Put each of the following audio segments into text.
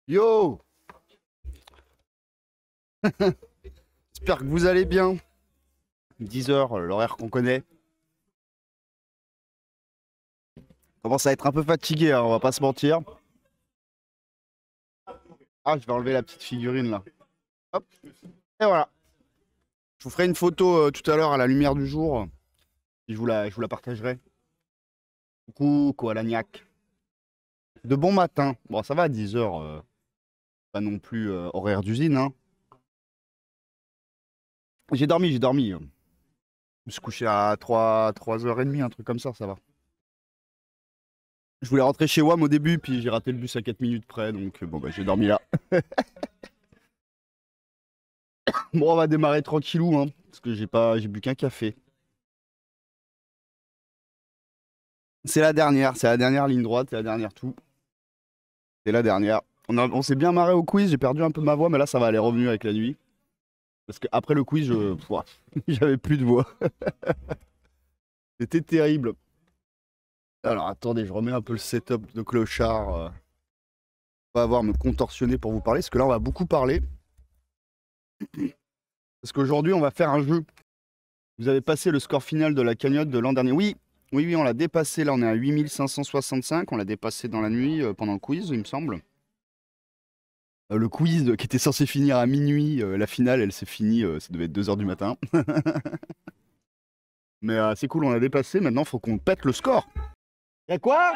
Yo! J'espère que vous allez bien. 10 heures, l'horaire qu'on connaît. Commence à être un peu fatigué, hein, on va pas se mentir. Ah, je vais enlever la petite figurine là. Hop. Et voilà. Je vous ferai une photo tout à l'heure à la lumière du jour. Et je vous la partagerai. Coucou, Koalagnac. De bon matin. Bon, ça va à 10 heures. Pas non plus horaire d'usine, hein. J'ai dormi. Je me suis couché à 3h30, un truc comme ça va. Je voulais rentrer chez WAM au début, puis j'ai raté le bus à 4 minutes près, donc bon bah j'ai dormi là. Bon, on va démarrer tranquillou, hein, parce que j'ai bu qu'un café. C'est la dernière ligne droite, c'est la dernière tout. C'est la dernière. On s'est bien marré au quiz, j'ai perdu un peu ma voix, mais là ça va, elle est revenue avec la nuit. Parce qu'après le quiz, j'avais plus de voix. C'était terrible. Alors attendez, je remets un peu le setup de clochard. On va avoir me contorsionner pour vous parler, parce que là on va beaucoup parler. Parce qu'aujourd'hui on va faire un jeu. Vous avez passé le score final de la cagnotte de l'an dernier. Oui, on l'a dépassé, là on est à 8565, on l'a dépassé dans la nuit pendant le quiz, il me semble. Le quiz qui était censé finir à minuit, la finale elle s'est finie, ça devait être 2 h du matin. Mais c'est cool, on l'a dépassé, maintenant faut qu'on pète le score. Y'a quoi?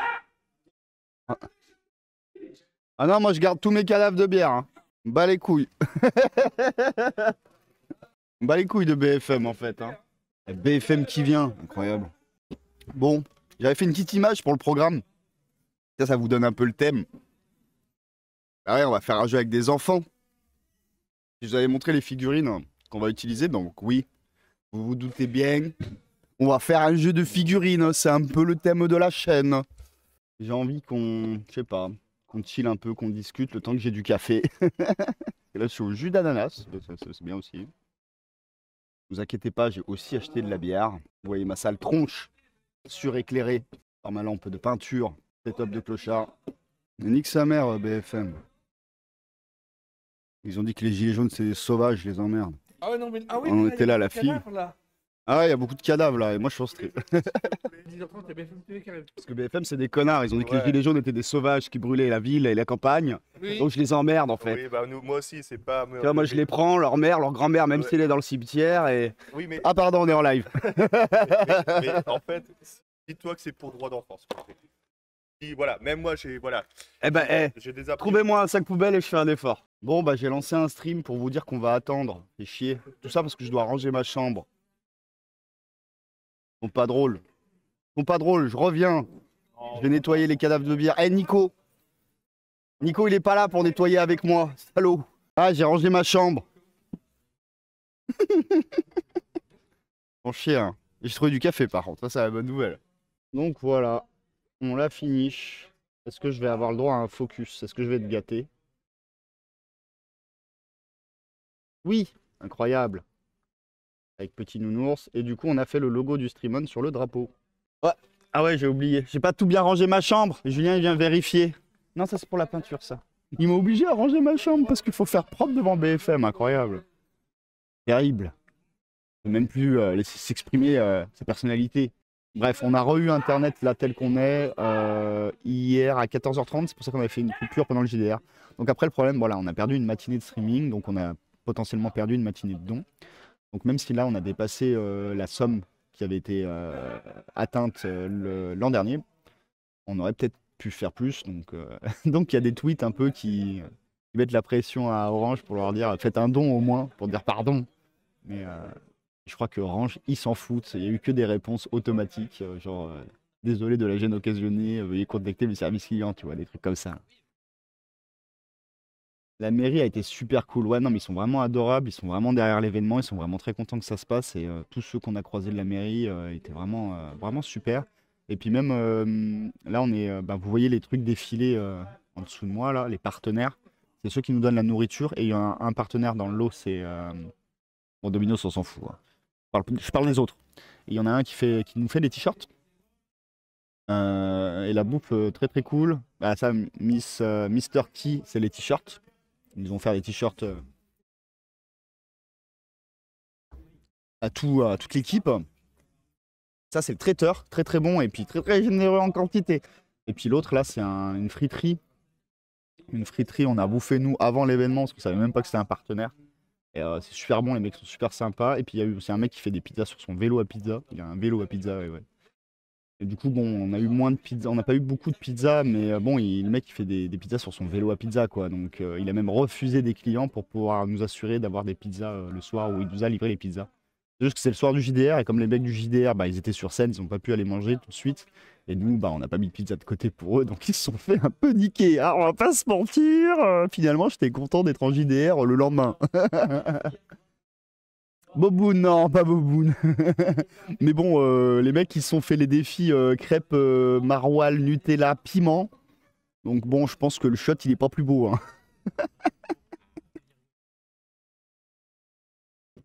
Ah non, moi je garde tous mes cadavres de bière, hein. Bas les couilles. Bas les couilles de BFM en fait, hein. BFM qui vient, incroyable. Bon, j'avais fait une petite image pour le programme. Ça vous donne un peu le thème. Ah ouais, on va faire un jeu avec des enfants. Je vous avais montré les figurines qu'on va utiliser, donc oui, vous vous doutez bien. On va faire un jeu de figurines, c'est un peu le thème de la chaîne. J'ai envie qu'on, je sais pas, qu'on chill un peu, qu'on discute le temps que j'ai du café. Et là, je suis au jus d'ananas, c'est bien aussi. Ne vous inquiétez pas, j'ai aussi acheté de la bière. Vous voyez ma sale tronche suréclairée par ma lampe de peinture. Setup de clochard. Nique sa mère, BFM. Ils ont dit que les gilets jaunes, c'est des sauvages, je les emmerde. Ah ouais, non, mais... ah oui, On mais était là, la fille. Là. Ah ouais, il y a beaucoup de cadavres là, et moi je suis frustré. 10h30, t'as BFM TV qui arrive. Parce que BFM, c'est des connards. Ils ont dit que les gilets jaunes étaient des sauvages qui brûlaient la ville et la campagne. Oui. Donc je les emmerde en fait. Oui, bah moi aussi, c'est pas. Tu vois, moi je les prends, leur mère, leur grand-mère, même si elle est dans le cimetière. Et... Oui, mais. Ah pardon, on est en live. mais en fait, dis-toi que c'est pour droit d'enfance. Voilà, même moi, j'ai. Voilà. Eh ben, j'ai des trouvez-moi un sac poubelle et je fais un effort. Bon, bah j'ai lancé un stream pour vous dire qu'on va attendre. C'est chier. Tout ça parce que je dois ranger ma chambre. Ils sont pas drôles. Ils sont pas drôles, je reviens. Je vais nettoyer les cadavres de bière. Eh Nico! Nico, il est pas là pour nettoyer avec moi, salaud. Ah, j'ai rangé ma chambre. Bon chien. J'ai trouvé du café par contre, ça c'est la bonne nouvelle. Donc voilà, on l'a finish. Est-ce que je vais avoir le droit à un focus? Est-ce que je vais être gâté? Oui, incroyable. Avec petit nounours. Et du coup, on a fait le logo du Streamon sur le drapeau. Ouais. Ah ouais, j'ai oublié. J'ai pas tout bien rangé ma chambre. Et Julien, il vient vérifier. Non, ça c'est pour la peinture, ça. Il m'a obligé à ranger ma chambre parce qu'il faut faire propre devant BFM. Incroyable. Terrible. Il ne peut même plus laisser s'exprimer sa personnalité. Bref, on a re-eu Internet là tel qu'on est hier à 14h30. C'est pour ça qu'on avait fait une coupure pendant le JDR. Donc après, le problème, voilà, on a perdu une matinée de streaming. Donc on a potentiellement perdu une matinée de dons. Donc même si là, on a dépassé la somme qui avait été atteinte l'an dernier, on aurait peut-être pu faire plus. Donc donc il y a des tweets un peu qui mettent la pression à Orange pour leur dire faites un don au moins, pour dire pardon. Mais je crois que Orange, ils s'en foutent. Il n'y a eu que des réponses automatiques, genre désolé de la gêne occasionnée, veuillez contacter le service client, tu vois, des trucs comme ça. La mairie a été super cool. Ouais, non, mais ils sont vraiment adorables, ils sont vraiment derrière l'événement, ils sont vraiment très contents que ça se passe. Et tous ceux qu'on a croisés de la mairie étaient vraiment super. Et puis même là, on est, vous voyez les trucs défiler en dessous de moi, là, les partenaires. C'est ceux qui nous donnent la nourriture. Et il y a un partenaire dans le lot, c'est. Bon, Domino's, on s'en fout, hein. Je parle des autres. Il y en a un qui nous fait des t-shirts. Et la bouffe très très cool. Bah, ça, Mister T, c'est les t-shirts. Ils vont faire des t-shirts à toute l'équipe. Ça, c'est le traiteur, très très bon et puis très très généreux en quantité. Et puis l'autre, là, c'est une friterie. Une friterie, on a bouffé nous avant l'événement parce qu'on savait même pas que c'était un partenaire. Et c'est super bon, les mecs sont super sympas. Et puis il y a eu aussi un mec qui fait des pizzas sur son vélo à pizza. Il a un vélo à pizza, ouais. Et du coup, bon, on a eu moins de pizza, on n'a pas eu beaucoup de pizza, mais bon, le mec il fait des pizzas sur son vélo à pizza, quoi. Donc il a même refusé des clients pour pouvoir nous assurer d'avoir des pizzas le soir où il nous a livré les pizzas. C'est juste que c'est le soir du JDR et comme les mecs du JDR, bah, ils étaient sur scène, ils n'ont pas pu aller manger tout de suite. Et nous, bah, on n'a pas mis de pizza de côté pour eux, donc ils se sont fait un peu niquer. Alors on va pas se mentir, finalement j'étais content d'être en JDR le lendemain. Boboon, non, pas Boboon. Mais bon, les mecs ils se sont fait les défis crêpes maroilles, Nutella, piment. Donc bon, je pense que le shot il est pas plus beau. Hein.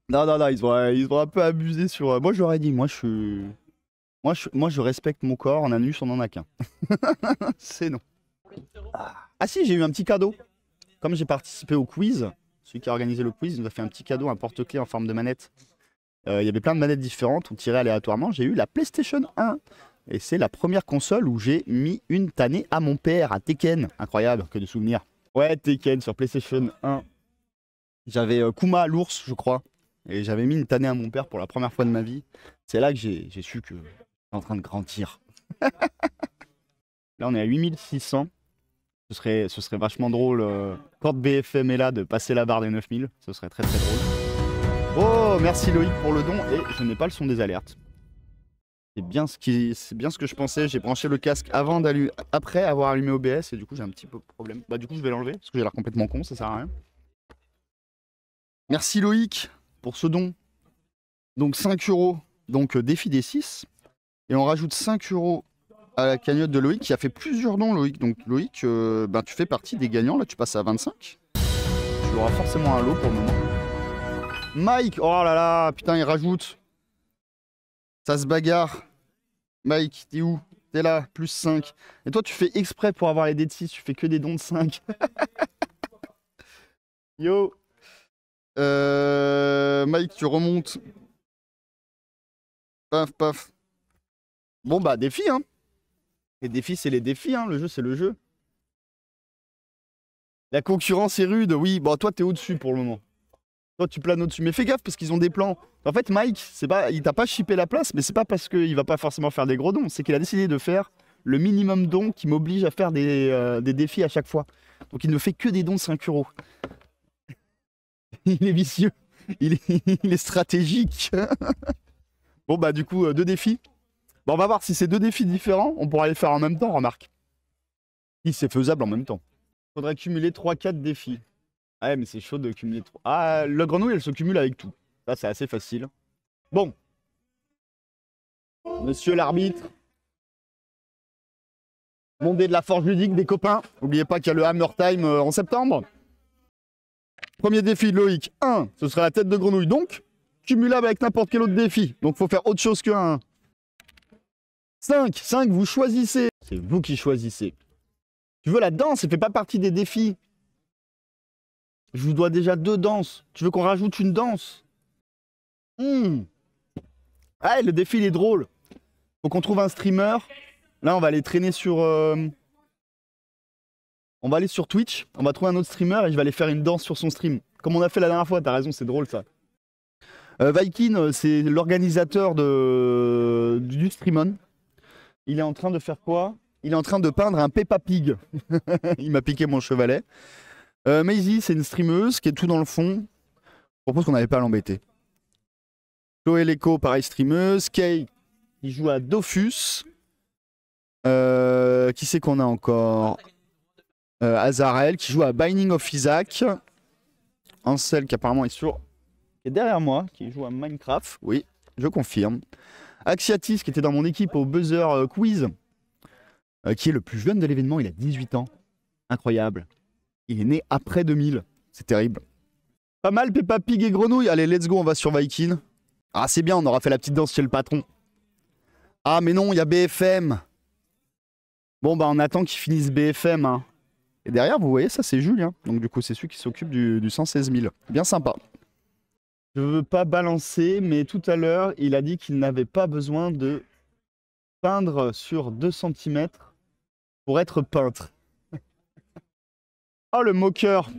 Non, non, non, ils ont un peu abusé sur. Moi j'aurais dit, moi je respecte mon corps, en anus on en a qu'un. C'est non. Ah si, j'ai eu un petit cadeau. Comme j'ai participé au quiz, celui qui a organisé le quiz, il nous a fait un petit cadeau, un porte-clés en forme de manette. Il y avait plein de manettes différentes, on tirait aléatoirement. J'ai eu la PlayStation 1. Et c'est la première console où j'ai mis une tannée à mon père, à Tekken. Incroyable, que de souvenirs. Ouais, Tekken sur PlayStation 1. J'avais Kuma, l'ours, je crois. Et j'avais mis une tannée à mon père pour la première fois de ma vie. C'est là que j'ai su que j'étais en train de grandir. Là, on est à 8600. Ce serait vachement drôle, quand BFM est là, de passer la barre des 9000. Ce serait très très drôle. Oh, merci Loïc pour le don. Et je n'ai pas le son des alertes. C'est bien ce que je pensais. J'ai branché le casque après avoir allumé OBS. Et du coup, j'ai un petit peu de problème. Bah, du coup, je vais l'enlever parce que j'ai l'air complètement con. Ça sert à rien. Merci Loïc pour ce don. Donc 5 €. Donc défi des 6. Et on rajoute 5 € à la cagnotte de Loïc qui a fait plusieurs dons, Loïc. Donc Loïc, ben, tu fais partie des gagnants. Là, tu passes à 25. Tu auras forcément un lot pour le moment. Mike, oh là là, putain, il rajoute. Ça se bagarre. Mike, t'es où? T'es là, plus 5. Et toi, tu fais exprès pour avoir les dés de 6. Tu fais que des dons de 5. Yo. Mike, tu remontes. Paf, paf. Bon, bah, défi, hein. Les défis, c'est les défis, hein. Le jeu, c'est le jeu. La concurrence est rude, oui. Bon, toi, t'es au-dessus pour le moment. Toi, tu planes au-dessus. Mais fais gaffe parce qu'ils ont des plans. En fait, Mike, il t'a pas chippé la place, mais c'est pas parce qu'il va pas forcément faire des gros dons. C'est qu'il a décidé de faire le minimum don qui m'oblige à faire des défis à chaque fois. Donc, il ne fait que des dons de 5 €. Il est vicieux. Il est stratégique. Bon, bah, du coup, 2 défis. Bon, on va voir si c'est 2 défis différents. On pourra les faire en même temps, remarque. Si c'est faisable en même temps. Faudrait cumuler 3-4 défis. Ah ouais, mais c'est chaud de cumuler 3. Ah, la grenouille, elle se cumule avec tout. Ça, c'est assez facile. Bon. Monsieur l'arbitre. Mon dé de la forge ludique des copains. N'oubliez pas qu'il y a le Hammer Time en septembre. Premier défi de Loïc. 1, ce serait la tête de grenouille. Donc, cumulable avec n'importe quel autre défi. Donc, faut faire autre chose que 1. 5, vous choisissez. C'est vous qui choisissez. Tu veux la danse, ça fait pas partie des défis. Je vous dois déjà 2 danses. Tu veux qu'on rajoute une danse? Ah, le défi, il est drôle. Faut qu'on trouve un streamer. Là, on va aller traîner sur... On va aller sur Twitch. On va trouver un autre streamer et je vais aller faire une danse sur son stream. Comme on a fait la dernière fois, t'as raison, c'est drôle ça. Viking, c'est l'organisateur du Streamon. Il est en train de faire quoi? Il est en train de peindre un Peppa Pig. Il m'a piqué mon chevalet. Maisie, c'est une streameuse qui est tout dans le fond. Je propose qu'on n'avait pas à l'embêter. Chloé Leco, pareil, streameuse. Kay, qui joue à Dofus. Qui c'est qu'on a encore? Azarel, qui joue à Binding of Isaac. Ansel, qui apparemment est derrière moi, qui joue à Minecraft. Oui, je confirme. Axiatis, qui était dans mon équipe au Buzzer Quiz, qui est le plus jeune de l'événement, il a 18 ans. Incroyable. Il est né après 2000. C'est terrible. Pas mal, Peppa Pig et Grenouille. Allez, let's go, on va sur Viking. Ah, c'est bien, on aura fait la petite danse chez le patron. Ah, mais non, il y a BFM. Bon, bah, on attend qu'ils finissent BFM. Hein. Et derrière, vous voyez, ça, c'est Julien. Donc, du coup, c'est celui qui s'occupe du 116 000. Bien sympa. Je veux pas balancer, mais tout à l'heure, il a dit qu'il n'avait pas besoin de peindre sur 2 centimètres pour être peintre. Oh, le moqueur!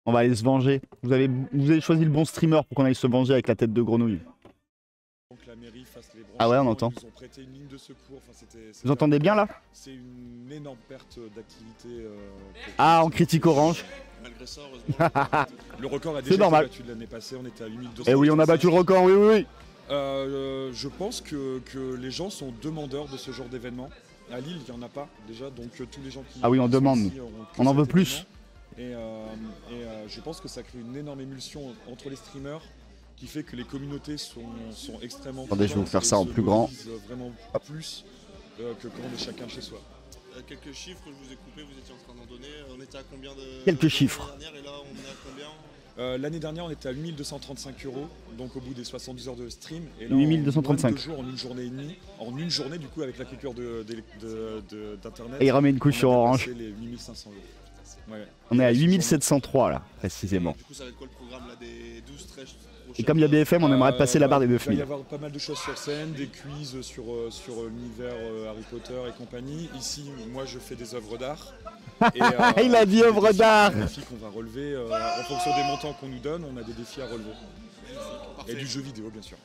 On va aller se venger. Vous avez choisi le bon streamer pour qu'on aille se venger avec la tête de grenouille. Donc la mairie fasse les Ah ouais, on entend. Ils nous ont prêté une ligne de secours. Enfin, Vous entendez bien là? C'est une énorme perte d'activité. Ah, en critique orange. Malgré ça, heureusement. Le record a déjà été normal. battu de l'année passée. On était à 8200. Eh oui, on a battu le record, oui, oui, oui. Je pense que les gens sont demandeurs de ce genre d'événement. À Lille, il n'y en a pas déjà, donc tous les gens qui... Ah oui, on demande. Ici auront que On en cet veut plus. événement. Et je pense que ça crée une énorme émulsion entre les streamers qui fait que les communautés sont extrêmement... Attendez, je vais vous faire ça en plus grand. Vraiment plus que quand on est chacun chez soi. Quelques chiffres, je vous ai coupé, vous étiez en train d'en donner. On était à combien de... Quelques chiffres. L'année dernière, et là, on est à combien? L'année dernière, on était à 8235 €, donc au bout des 72 heures de stream. Et là, 8235. En 2 jours, en une journée et demie, en une journée, du coup, avec la coupure d'Internet. Et il remet une couche sur Orange. Les 8500 €. Ouais. On est à 8703 là, précisément. Du coup, ça va être quoi le programme là, des 12, 13 prochaines? Et comme il y a BFM, on aimerait passer la barre des Il va y 9000. avoir pas mal de choses sur scène, des quiz sur l'univers Harry Potter et compagnie. Ici, moi, je fais des œuvres d'art. Et, Il a dit œuvre d'art. Des défis qu'on va relever en fonction des montants qu'on nous donne, on a des défis à relever. Et du jeu vidéo, bien sûr.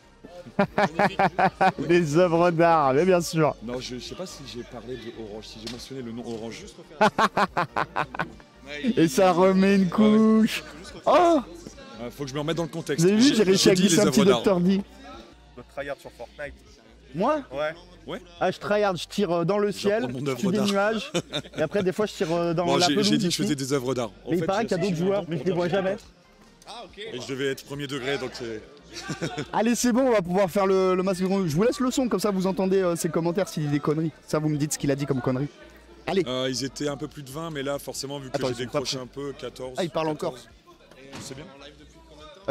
Des œuvres d'art, mais bien sûr. Non, je sais pas si j'ai parlé de Orange, si j'ai mentionné le nom Orange. Et ça remet une couche. Oh, faut que je me remette dans le contexte. vous avez vu, j'ai réussi à dit glisser les un petit œuvres d'art. Dr. D. Le tryhard sur Fortnite. Moi? Ouais. Ah, je tryhard, je tire dans le ciel, prendre mon je œuvre tue des d'art. nuages. Et après, des fois, je tire dans Bon, la pelouse. j'ai dit que je aussi. faisais des œuvres d'art. En Mais il fait, paraît qu'il y a d'autres joueurs, mais je les vois jamais. Ah, ok. Et je devais être premier degré, donc c'est... Allez, c'est bon, on va pouvoir faire le masque de grenouille. Je vous laisse le son, comme ça vous entendez ses commentaires s'il dit des conneries. Ça, vous me dites ce qu'il a dit comme conneries. Allez. Ils étaient un peu plus de 20, mais là, forcément, vu que Attends, j'ai ils sont pas décroché un peu, 14. Ah, il parle encore. C'est bien.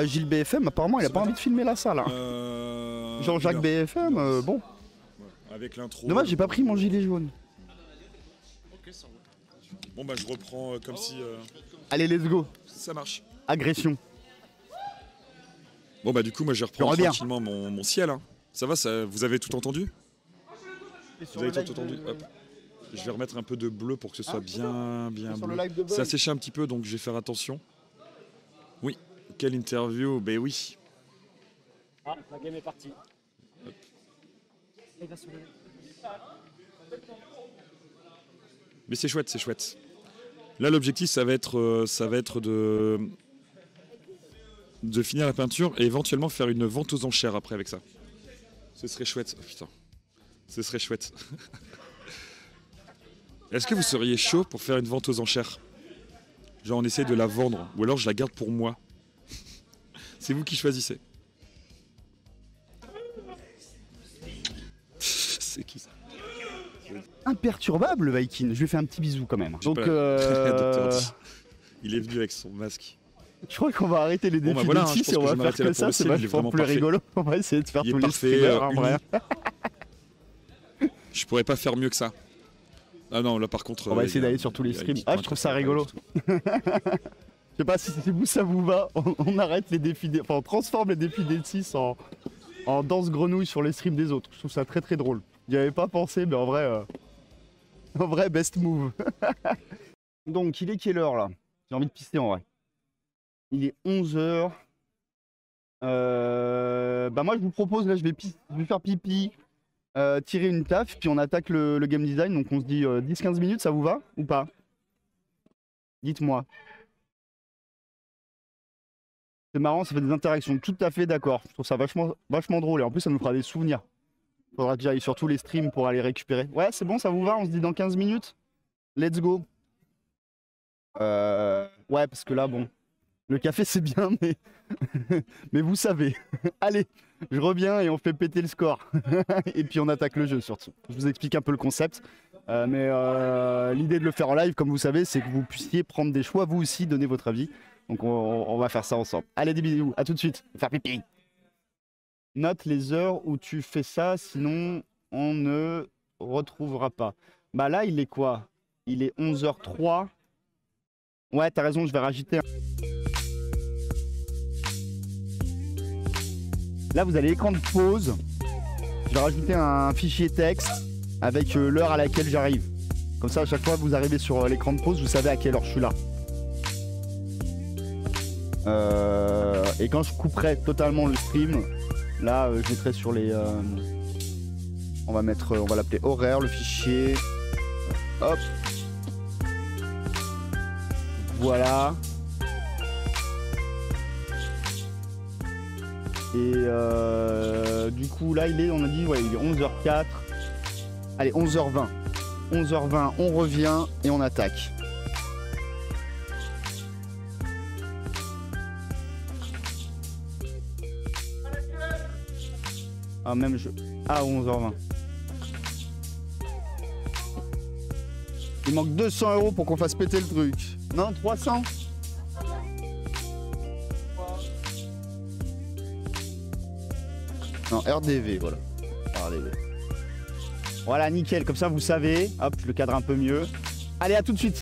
Gilles BFM, apparemment, il a pas envie de filmer la salle. Hein. Jean-Jacques BFM, bon. Ouais, avec l'intro. Dommage, j'ai pas pris mon gilet jaune. Bon, bah, je reprends comme si. Allez, let's go. Ça marche. Agression. Bon, bah, du coup, moi, je reprends reviens. tranquillement mon ciel. Hein. Ça va, vous avez tout entendu? Vous avez tout entendu? Hop. Je vais remettre un peu de bleu pour que ce soit bien bleu. Ça a séché un petit peu, donc je vais faire attention. Oui. Quelle interview? Ben oui. Ah, la game est partie. Mais c'est chouette, c'est chouette. Là, l'objectif, ça va être de finir la peinture et éventuellement faire une vente aux enchères après avec ça. Ce serait chouette. Oh, putain. Ce serait chouette. Est-ce que vous seriez chaud pour faire une vente aux enchères? Genre on essaie de la vendre, ou alors je la garde pour moi. C'est vous qui choisissez. C'est qui ça? Imperturbable, le Viking. Je lui fais un petit bisou quand même. Donc, Dr. D. Il est venu avec son masque. je crois qu'on va arrêter les défis Bon, bah voilà, des je pense et on que va je vais faire m'arrêter là que pour ça, le c'est ciel, il est vachement vraiment plus parfait. rigolo. On va essayer de faire Il est tous les parfait, streamers en vrai. Je pourrais pas faire mieux que ça. Ah non, là par contre. On va essayer d'aller sur tous les streams. Ah, je trouve ça rigolo. Je sais pas si vous ça vous va, on arrête les défis enfin on transforme les défis des 6 en danse grenouille sur les streams des autres. Je trouve ça très très drôle. J'y avais pas pensé, mais en vrai best move. Donc il est quelle heure là? J'ai envie de pisser en vrai. Il est 11h. Bah moi je vous propose là je vais faire pipi, tirer une taf, puis on attaque le game design. Donc on se dit 10-15 minutes, ça vous va ou pas? Dites-moi. C'est marrant, ça fait des interactions. Tout à fait d'accord. Je trouve ça vachement drôle. Et en plus, ça nous fera des souvenirs. Faudra que j'aille sur tous les streams pour aller récupérer. Ouais, c'est bon, ça vous va? On se dit dans 15 minutes? Let's go. Ouais, parce que là, bon. Le café, c'est bien, mais... mais vous savez. Allez, je reviens et on fait péter le score. Et puis on attaque le jeu, surtout. Je vous explique un peu le concept. Mais l'idée de le faire en live, comme vous savez, c'est que vous puissiez prendre des choix, vous aussi, donner votre avis. Donc on va faire ça ensemble. Allez, des bisous, à tout de suite. Faire pipi. Note les heures où tu fais ça, sinon on ne retrouvera pas. Bah là, il est quoi? Il est 11h03. Ouais, t'as raison, je vais rajouter un... Là, vous avez l'écran de pause. Je vais rajouter un fichier texte avec l'heure à laquelle j'arrive. Comme ça, à chaque fois que vous arrivez sur l'écran de pause, vous savez à quelle heure je suis là. Et quand je couperai totalement le stream, là, je mettrai sur les... on va l'appeler horaire, le fichier. Hop. Voilà. Et du coup, là, on a dit, ouais, il est 11h04. Allez, 11h20. 11h20, on revient et on attaque. Ah, même je... Ah, 11h20. Il manque 200 € pour qu'on fasse péter le truc. Non, 300 ? Non, RDV, voilà. RDV. Voilà, nickel, comme ça vous savez. Hop, je le cadre un peu mieux. Allez, à tout de suite.